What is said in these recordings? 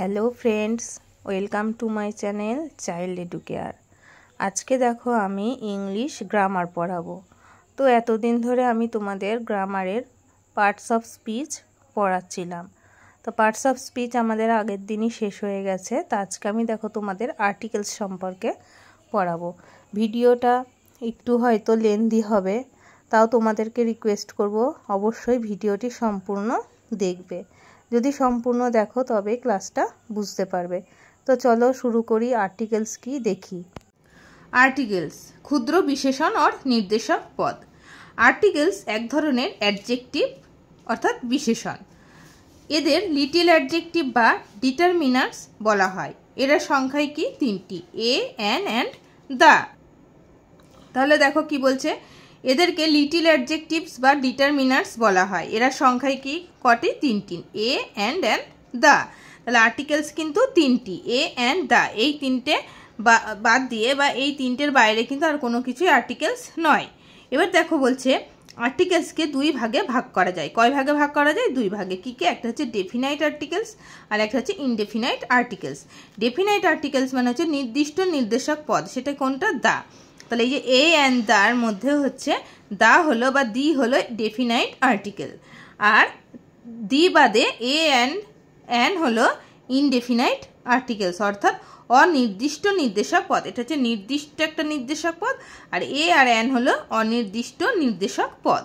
Hello friends, welcome to my channel child educare. আজকে দেখো আমি ইংলিশ গ্রামার পড়াবো। তো এতদিন ধরে আমি তোমাদের গ্রামারের পার্টস অফ স্পিচ পড়াচ্ছিলাম। তো পার্টস অফ স্পিচ আমাদের আগের দিনই শেষ হয়ে গেছে। তো আজকে আমি দেখো তোমাদের আর্টিকেলস সম্পর্কে পড়াবো। ভিডিওটা একটু হয়তো লেন্দি হবে, তাও তোমাদেরকে রিকোয়েস্ট করব অবশ্যই ভিডিওটি সম্পূর্ণ দেখবে। যদি সম্পূর্ণ দেখো তবে ক্লাসটা বুঝতে পারবে। তো চলো শুরু করি। আর্টিকেলস কি দেখি। আর্টিকেলস ক্ষুদ্র বিশেষণ অর নির্দেশক পদ। আর্টিকেলস এক ধরনের অ্যাডজেক্টিভ অর্থাৎ বিশেষণ। এদের লিটল অ্যাডজেক্টিভ বা ডিটারমিনার্স বলা হয়। এরা সংখ্যায় কি তিনটি, এ, অ্যান অ্যান্ড দ্য। তাহলে দেখো কি বলছে, এদেরকে লিটল অ্যাডজেক্টিভস বা ডিটারমিনার্স বলা হয়। এরা সংখ্যায় কি কটি, তিনটি, এ, অ্যান্ড দ্য। তাহলে আর্টিকেলস কিন্তু তিনটি, এ, অ্যান্ড দ্য। এই তিনটে বাদ দিয়ে বা এই তিনটের বাইরে কিন্তু আর কোনো কিছুই আর্টিকেলস নয়। এবার দেখো বলছে আর্টিকেলসকে দুই ভাগে ভাগ করা যায়। কয় ভাগে ভাগ করা যায়? দুই ভাগে। কি কি? একটা হচ্ছে ডেফিনাইট আর্টিকেলস আর একটা হচ্ছে ইনডেফিনাইট আর্টিকেলস। ডেফিনাইট আর্টিকেলস মানে হচ্ছে নির্দিষ্ট নির্দেশক পদ। সেটা কোনটা? দা। তাহলে এই যে এ অ্যান্ড দার মধ্যে হচ্ছে দা হলো বা দি হলো ডেফিনাইট আর্টিকেল, আর দি বাদে এ অ্যান্ড হলো ইনডেফিনাইট আর্টিকেলস, অর্থাৎ অনির্দিষ্ট নির্দেশক পদ। এটা হচ্ছে নির্দিষ্ট একটা নির্দেশক পদ, আর এ আর অ্যান হলো অনির্দিষ্ট নির্দেশক পদ।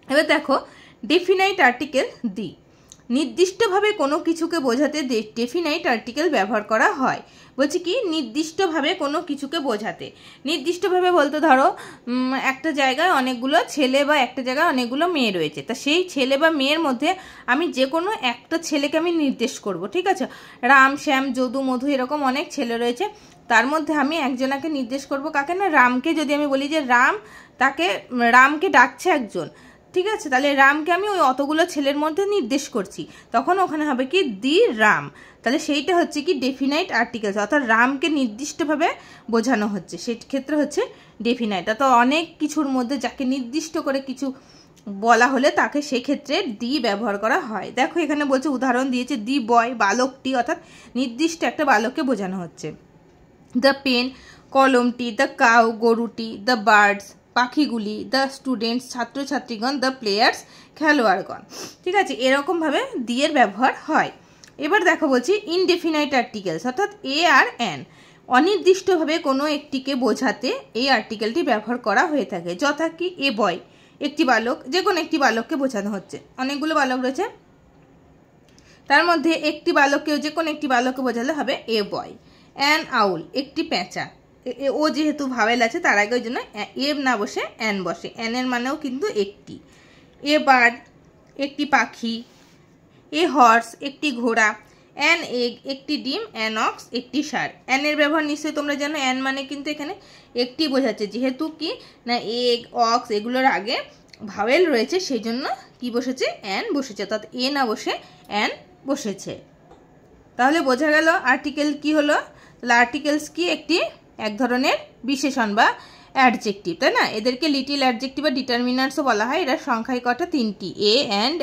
এবার দেখো ডেফিনাইট আর্টিকেল দি। নির্দিষ্টভাবে কোনো কিছুকে বোঝাতে ডেফিনাইট আর্টিকেল ব্যবহার করা হয়। বলছি কি নির্দিষ্টভাবে কোনো কিছুকে বোঝাতে। নির্দিষ্টভাবে বলতে ধরো একটা জায়গায় অনেকগুলো ছেলে বা একটা জায়গায় অনেকগুলো মেয়ে রয়েছে, তা সেই ছেলে বা মেয়ের মধ্যে আমি যে কোনো একটা ছেলেকে আমি নির্দেশ করব, ঠিক আছে? রাম, শ্যাম, যদু, মধু এরকম অনেক ছেলে রয়েছে, তার মধ্যে আমি একজনাকে নির্দেশ করব। কাকে না? রামকে। যদি আমি বলি যে রামকে ডাকছে একজন, ঠিক আছে, তাহলে রামকে আমি ওই অতগুলো ছেলের মধ্যে নির্দেশ করছি, তখন ওখানে হবে কি দি রাম। তাহলে সেইটা হচ্ছে কি ডেফিনাইট আর্টিকেলস, অর্থাৎ রামকে নির্দিষ্টভাবে বোঝানো হচ্ছে, সেই ক্ষেত্রে হচ্ছে ডেফিনাইট। অর্থাৎ অনেক কিছুর মধ্যে যাকে নির্দিষ্ট করে কিছু বলা হলে তাকে সেক্ষেত্রে দি ব্যবহার করা হয়। দেখো এখানে বলছে, উদাহরণ দিয়েছে দি বয়, বালকটি, অর্থাৎ নির্দিষ্ট একটা বালককে বোঝানো হচ্ছে। দ্য পেন, কলমটি, দ্য কাউ, গরুটি, দ্য বার্ডস, পাখিগুলি, দ্য স্টুডেন্টস, ছাত্রছাত্রীগণ, দ্য প্লেয়ার্স, খেলোয়াড়গণ, ঠিক আছে? এরকমভাবে দিয়ের ব্যবহার হয়। এবার দেখো বলছি ইনডেফিনাইট আর্টিকেলস, অর্থাৎ এ আর অ্যান। অনির্দিষ্টভাবে কোনো একটিকে বোঝাতে এই আর্টিকেলটি ব্যবহার করা হয়ে থাকে। যথা কি এ বয়, একটি বালক, যে কোনো একটি বালককে বোঝানো হচ্ছে। অনেকগুলো বালক রয়েছে, তার মধ্যে একটি বালককেও যে কোনো একটি বালককে বোঝালে হবে এ বয়। অ্যান আউল, একটি পেঁচা। ও যেহেতু ভাওয়েল আছে তার আগে ওই জন্য এ না বসে অ্যান বসে। অ্যানের মানেও কিন্তু একটি। এ বার্ড, একটি পাখি। এ হর্স, একটি ঘোড়া। অ্যান এগ, একটি ডিম। অ্যান অক্স, একটি ষাঁড়। অ্যানের ব্যবহার নিশ্চয়ই তোমরা জানো। অ্যান মানে কিন্তু এখানে একটি বোঝাচ্ছে, যেহেতু কি না এগ, অক্স এগুলোর আগে ভাওয়েল রয়েছে, সেই জন্য কি বসেছে? অ্যান বসেছে, অর্থাৎ এ না বসে অ্যান বসেছে। তাহলে বোঝা গেল আর্টিকেল কি হলো। তাহলে আর্টিকেলস কি এক ধরনের বিশেষণ বা অ্যাডজেক্টিভ, তাই না? এদেরকে লিটল অ্যাডজেক্টিভ বা ডিটারমিনার্সও বলা হয়। এরা সংখ্যায় কটা? তিনটি, এ অ্যান্ড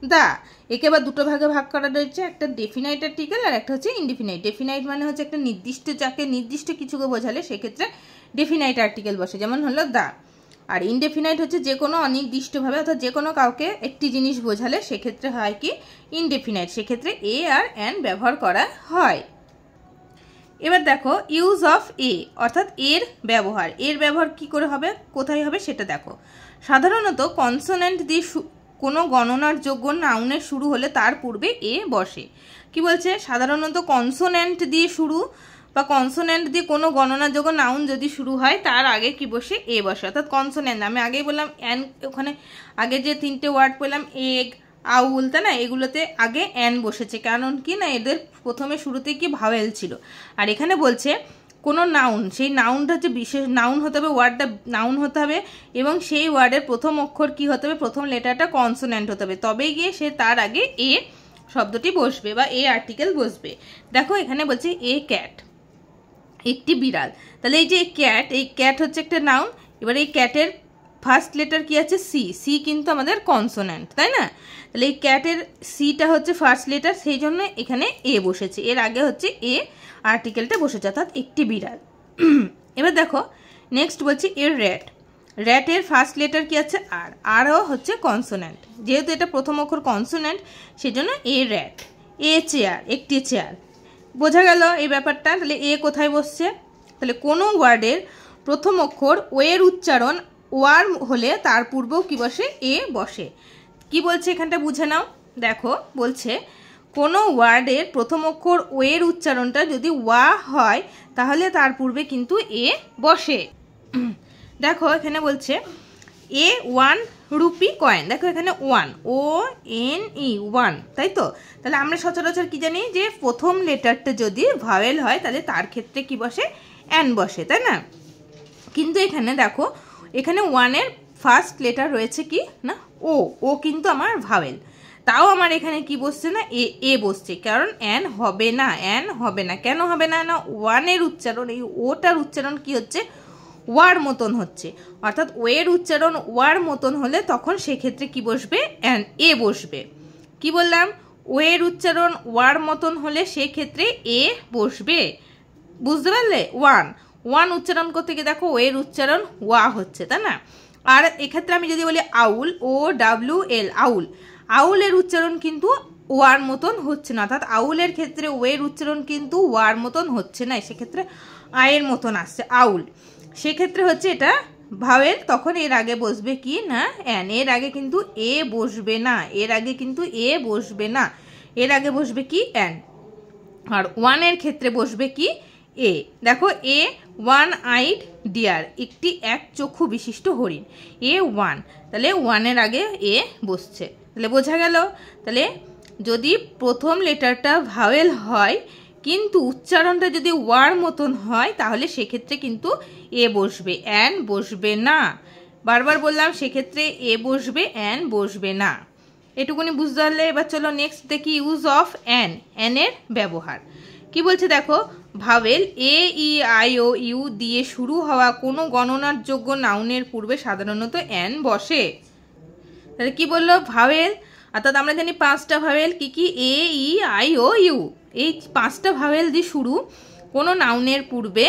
দা। একে আবার দুটো ভাগে ভাগ করা রয়েছে, একটা ডেফিনাইট আর্টিকেল আর একটা হচ্ছে ইনডেফিনাইট। ডেফিনাইট মানে হচ্ছে একটা নির্দিষ্ট, যাকে নির্দিষ্ট কিছুকে বোঝালে সেক্ষেত্রে ডেফিনাইট আর্টিকেল বসে, যেমন হলো দা। আর ইনডেফিনাইট হচ্ছে যে কোনো অনির্দিষ্টভাবে, অর্থাৎ যে কোনো কাউকে একটি জিনিস বোঝালে সেক্ষেত্রে হয় কি ইনডেফিনাইট, সেক্ষেত্রে এ আর অ্যান ব্যবহার করা হয়। এবার দেখো ইউজ অফ এ, অর্থাৎ এর ব্যবহার। এর ব্যবহার কি করে হবে, কোথায় হবে সেটা দেখো। সাধারণত কনসোনেন্ট দিয়ে কোনো গণনার যোগ্য নাউনের শুরু হলে তার পূর্বে এ বসে। কি বলছে? সাধারণত কনসোনেন্ট দিয়ে শুরু বা কনসোনেন্ট দিয়ে কোনো গণনাযোগ্য নাউন যদি শুরু হয় তার আগে কি বসে? এ বসে। অর্থাৎ কনসোনেন্ট, আমি আগেই বললাম অ্যান, ওখানে আগে যে তিনটে ওয়ার্ড পেলাম এগ, আউল, তাই না, এগুলোতে আগে অ্যান বসেছে। কারণ কি না এদের প্রথমে শুরুতে কি ভাওয়েল ছিল। আর এখানে বলছে কোনো নাউন, সেই নাউনটা হচ্ছে বিশেষ নাউন হতে হবে, ওয়ার্ডটা নাউন হতে হবে, এবং সেই ওয়ার্ডের প্রথম অক্ষর কি হতে হবে? প্রথম লেটারটা কনসোনেন্ট হতে হবে, তবেই গিয়ে সে তার আগে এ শব্দটি বসবে বা এ আর্টিকেল বসবে। দেখো এখানে বলছে এ ক্যাট, একটি বিড়াল। তাহলে এই যে ক্যাট, এই ক্যাট হচ্ছে একটা নাউন। এবার এই ক্যাটের ফার্স্ট লেটার কি আছে সি, সি কিন্তু আমাদের কনসোনেন্ট, তাই না? তাহলে এই ক্যাটের সিটা হচ্ছে ফার্স্ট লেটার, সেই জন্য এখানে এ বসেছে, এর আগে হচ্ছে এ আর্টিকেলটা বসেছে, অর্থাৎ একটি বিড়াল। এবার দেখো নেক্সট বলছি এর র্যাট, র্যাটের ফার্স্ট লেটার কি আছে আর, আরও হচ্ছে কনসোনেন্ট, যেহেতু এটা প্রথম অক্ষর কনসোনেন্ট সেই জন্য এ র্যাট। এ চেয়ার, একটি চেয়ার, বোঝা গেল এই ব্যাপারটা। তাহলে এ কোথায় বসছে? তাহলে কোনো ওয়ার্ডের প্রথম অক্ষর ও এর উচ্চারণ ওয়ার হলে তার পূর্বেও কি বসে? এ বসে। কি বলছে এখানটা বুঝে নাও। দেখো বলছে কোনো ওয়ার্ডের প্রথম অক্ষর ও এর উচ্চারণটা যদি ওয়া হয় তাহলে তার পূর্বে কিন্তু এ বসে। দেখো এখানে বলছে এ 1 রুপি কয়েন, দেখো এখানে 1, ও এন ই 1, তাই তো? তাহলে আমরা সচরাচর কি জানি যে প্রথম লেটারটা যদি ভাওয়েল হয় তাহলে তার ক্ষেত্রে কি বসে? এন বসে, তাই না? কিন্তু এখানে দেখো এখানে 1-এর ফার্স্ট লেটার রয়েছে কি না ও, ও কিন্তু আমার ভাওয়েল, তাও আমার এখানে কি বসছে না এ বসছে, কারণ এন হবে না, এন হবে না। কেন হবে না? না 1-এর উচ্চারণ, এই ওটার উচ্চারণ কি হচ্ছে? ওয়ার মতন হচ্ছে, অর্থাৎ ও এর উচ্চারণ ওয়ার মতন হলে তখন সেক্ষেত্রে কি বসবে? এন, এ বসবে। কি বললাম? ও এর উচ্চারণ ওয়ার মতন হলে সেক্ষেত্রে এ বসবে, বুঝতে পারলে? 1 উচ্চারণ করতে গিয়ে দেখো ও এর উচ্চারণ ওয়া হচ্ছে, তাই না? আর এক্ষেত্রে আমি যদি বলি আউল, ও ডাব্লিউ এল, আউল, আউলের উচ্চারণ কিন্তু ওয়ার মতন হচ্ছে না, অর্থাৎ আউলের ক্ষেত্রে ও এর উচ্চারণ কিন্তু ওয়ার মতন হচ্ছে না, সেক্ষেত্রে আয়ের মতন আসছে আউল, সেক্ষেত্রে হচ্ছে এটা ভাওয়েল, তখন এর আগে বসবে কি না এন, এর আগে কিন্তু এ বসবে না, এর আগে কিন্তু এ বসবে না, এর আগে বসবে কি এন। আর 1-এর ক্ষেত্রে বসবে কি এ। দেখো এ 1 আইড ডিয়ার, একটি এক চক্ষু বিশিষ্ট হরিণ, এ 1, তাহলে 1-এর আগে এ বসছে, তাহলে বোঝা গেল। তাহলে যদি প্রথম লেটারটা ভাওয়েল হয় কিন্তু উচ্চারণটা যদি ওয়ার মতন হয় তাহলে সেক্ষেত্রে কিন্তু এ বসবে, এন বসবে না। বারবার বললাম সেক্ষেত্রে এ বসবে, এন বসবে না। এটুকুনি বুঝতে পারলে। এবার চলো নেক্সট দেখি ইউজ অফ এন, এনের ব্যবহার। কি বলছে দেখো, vowel A E I O U দিয়ে শুরু হওয়া কোনো গণনার যোগ্য নাউনের পূর্বে সাধারণত এন বসে। তাহলে কি বললো? ভাওয়েল, অর্থাৎ আমরা জানি 5টা ভাওয়েল কি কি? এ ই আই ও ইউ, এই 5টা ভাওয়েল দিয়ে শুরু কোনো নাউনের পূর্বে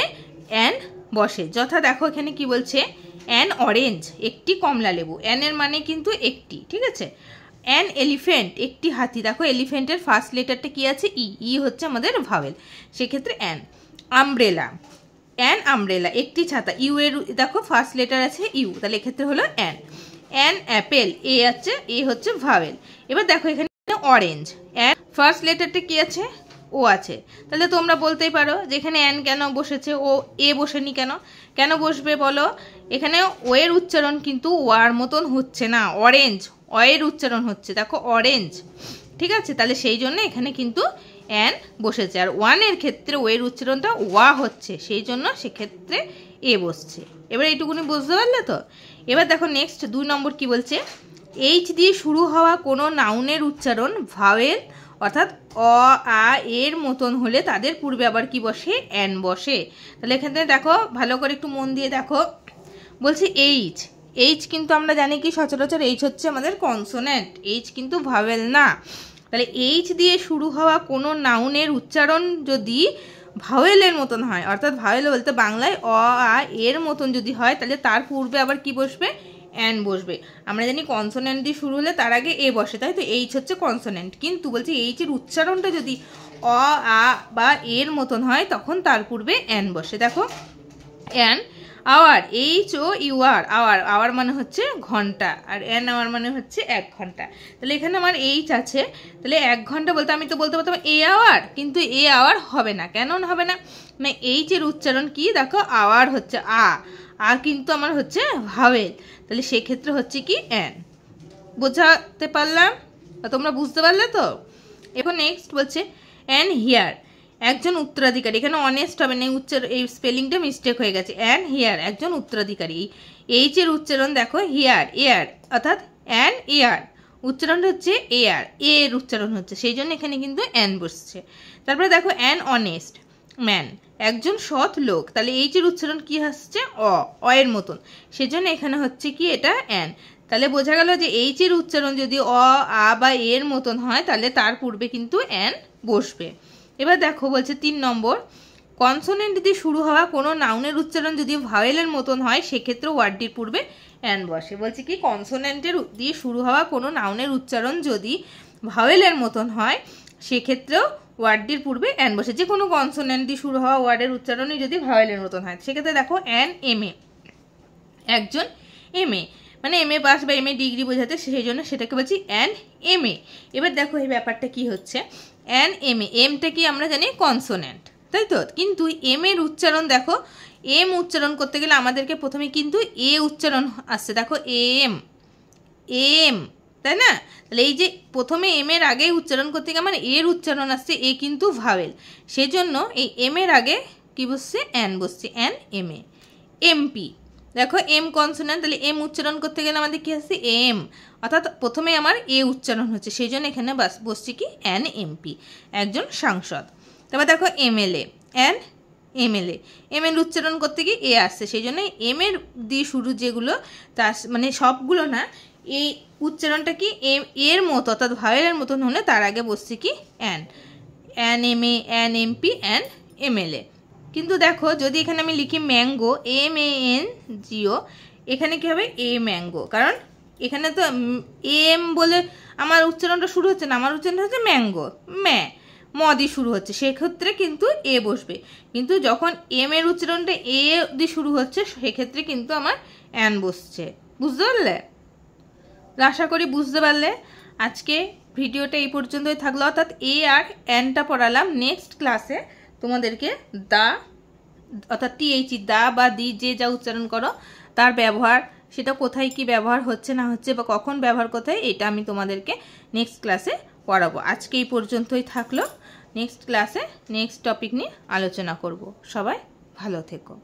এন বসে। যথা দেখো এখানে কি বলছে? অ্যান অরেঞ্জ, একটি কমলা লেবু, অ্যানের মানে কিন্তু একটি, ঠিক আছে? অ্যান এলিফ্যান্ট, একটি হাতি, দেখো এলিফ্যান্টের ফার্স্ট লেটারটা কি আছে? ই, ই হচ্ছে আমাদের ভাওয়েল, সেক্ষেত্রে অ্যান। আমব্রেলা, অ্যান আমব্রেলা, একটি ছাতা, ইউ এর দেখো ফার্স্ট লেটার আছে ইউ, তাহলে এক্ষেত্রে হলো অ্যান। অ্যান অ্যাপেল, এ আছে, এ হচ্ছে ভাওয়েল। এবার দেখো এখানে অরেঞ্জ, অ্যান ফার্স্ট লেটারটা কি আছে? ও আছে, তাহলে তোমরা বলতেই পারো যে এখানে অ্যান কেন বসেছে, ও এ বসেনি কেন? কেন বসবে বলো? এখানে ও এর উচ্চারণ কিন্তু ওয়ার মতন হচ্ছে না, অরেঞ্জ, অ এর উচ্চারণ হচ্ছে, দেখো অরেঞ্জ, ঠিক আছে? তাহলে সেই জন্য এখানে কিন্তু অ্যান বসেছে। আর 1-এর ক্ষেত্রে ও এর উচ্চারণটা ওয়া হচ্ছে, সেই জন্য সেক্ষেত্রে এ বসছে। এবার এইটুকুনি বুঝতে পারলে তো? এবার দেখো নেক্সট 2 নম্বর কি বলছে? এইচ দিয়ে শুরু হওয়া কোনো নাউনের উচ্চারণ ভাওয়েল অর্থাৎ অ আ এর মতন হলে তাদের পূর্বে আবার কি বসে? এন বসে। তাহলে এখানে দেখো ভালো করে একটু মন দিয়ে দেখো, বলছি এইচ, এইচ কিন্তু আমরা জানি কি সচরাচর এইচ হচ্ছে আমাদের কনসোনেন্ট, এইচ কিন্তু ভাওয়েল না। তাহলে এইচ দিয়ে শুরু হওয়া কোনো নাউনের উচ্চারণ যদি ভাওয়েলের মতন হয়, অর্থাৎ ভাওয়েল বলতে বাংলায় অ আ এর মতন যদি হয়, তাহলে তার পূর্বে আবার কি বসবে? অ্যান বসবে। আমরা জানি কনসোনেন্ট দিয়ে শুরু হলে তার আগে এ বসে, তাই তো? এইচ হচ্ছে কনসোনেন্ট, কিন্তু বলছি এইচ এর উচ্চারণটা যদি অ আ বা এর মতন হয় তখন তার পূর্বে অ্যান বসে। দেখো an hour, H O U R, hour, hour মানে হচ্ছে ঘন্টা, আর অ্যান আওয়ার মানে হচ্ছে 1 ঘন্টা। তাহলে এখানে আমার এইচ আছে, তাহলে 1 ঘন্টা বলতে আমি তো বলতে পারতাম এ আওয়ার, কিন্তু এ আওয়ার হবে না। কেন হবে না? মানে এইচ এর উচ্চারণ কি? দেখো আওয়ার হচ্ছে আ, আর কিন্তু আমার হচ্ছে ভাওয়েল, তাহলে সেক্ষেত্রে হচ্ছে কি? অ্যান। বোঝাতে পারলাম? তোমরা বুঝতে পারলে তো? এখন নেক্সট বলছে অ্যান হিয়ার, একজন উত্তরাধিকারী, এখানে অনেস্ট হবে না, এই স্পেলিংটা মিস্টেক হয়ে গেছে। অ্যান হিয়ার, একজন উত্তরাধিকারী, এইচ এর উচ্চারণ দেখো হিয়ার, এয়ার, অর্থাৎ অ্যান এয়ার, উচ্চারণটা হচ্ছে এয়ার, এর উচ্চারণ হচ্ছে, সেই জন্য এখানে কিন্তু অ্যান বসছে। তারপরে দেখো অ্যান অনেস্ট, ম্যান, একজন সৎ লোক। তাহলে এইচের উচ্চারণ কি আসছে? অ এর মতন, সেজন্য এখানে হচ্ছে কি এটা অ্যান। তাহলে বোঝা গেল যে এইচের উচ্চারণ যদি আ বা এর মতন হয় তাহলে তার পূর্বে কিন্তু অ্যান বসবে। এবার দেখো বলছে 3 নম্বর, কনসোনেন্ট দিয়ে শুরু হওয়া কোনো নাউনের উচ্চারণ যদি ভাওয়েলের মতন হয় সেক্ষেত্রে ওয়ার্ডটির পূর্বে অ্যান বসে। বলছে কি কনসোনেন্টের দিয়ে শুরু হওয়া কোনো নাউনের উচ্চারণ যদি ভাওয়েলের মতন হয় সেক্ষেত্রেও ওয়ার্ডটির পূর্বে অ্যান বসে। যে কোনো কনসোনেন্ট দিয়ে শুরু হওয়া ওয়ার্ডের উচ্চারণই যদি ভাওয়েলের মতন হয় সেক্ষেত্রে দেখো অ্যান এমএ, একজন এমএ মানে এমএ পাস বা এমএ ডিগ্রি বোঝাতে, সেই জন্য সেটাকে বলছি অ্যান এমএ। এবার দেখো এই ব্যাপারটা কি হচ্ছে, অ্যান এমএ, এমটা কি আমরা জানি কনসোনেন্ট, তাই তো? কিন্তু এম এর উচ্চারণ দেখো, এম উচ্চারণ করতে গেলে আমাদেরকে প্রথমে কিন্তু এ উচ্চারণ আসছে, দেখো এম এম, তাই না? তাহলে এই যে প্রথমে এম এর আগে উচ্চারণ করতে গিয়ে আমার এর উচ্চারণ আসছে, এ কিন্তু ভাওয়েল, সেজন্য এই এম এর আগে কি বসছে? অ্যান বসছে, অ্যান এম এ। এমপি, দেখো এম কনসোনেন্ট, তাহলে এম উচ্চারণ করতে গেলে আমাদের কি আসছে? এম, অর্থাৎ প্রথমে আমার এ উচ্চারণ হচ্ছে, সেই জন্য এখানে বসছে কি? অ্যান এমপি, একজন সাংসদ। তারপর দেখো এমএলএ, অ্যান এমএলএ, এম এর উচ্চারণ করতে গিয়ে এ আসছে, সেই জন্য এম এর দিয়ে শুরু যেগুলো তার মানে সবগুলো না, এই উচ্চারণটা কি এর মতো অর্থাৎ ভাওয়েলের মতন হলে তার আগে বসছে কি? An, an MA, an MP, an MLA. কিন্তু দেখো যদি এখানে আমি লিখি ম্যাঙ্গো, MANGO, এখানে কি হবে? এ ম্যাঙ্গো, কারণ এখানে তো এম বলে আমার উচ্চারণটা শুরু হচ্ছে না, আমার উচ্চারণ হচ্ছে ম্যাঙ্গো, ম দিয়ে শুরু হচ্ছে, সেক্ষেত্রে কিন্তু এ বসবে। কিন্তু যখন এম এর উচ্চারণটা এ দিয়ে শুরু হচ্ছে সেক্ষেত্রে কিন্তু আমার অ্যান বসছে। বুঝতে পারলে? আশা করি বুঝতে পারলে। আজকে ভিডিওটা এই পর্যন্তই থাকলো, অর্থাৎ এ আর অ্যানটা পড়ালাম। নেক্সট ক্লাসে তোমাদেরকে দা অর্থাৎ TH দা বা দি যে যা উচ্চারণ করো তার ব্যবহার, সেটা কোথায় কি ব্যবহার হচ্ছে না হচ্ছে বা কখন ব্যবহার কোথায়, এটা আমি তোমাদেরকে নেক্সট ক্লাসে পড়াবো। আজকে এই পর্যন্তই থাকলো, নেক্সট ক্লাসে নেক্সট টপিক নিয়ে আলোচনা করব। সবাই ভালো থেকো।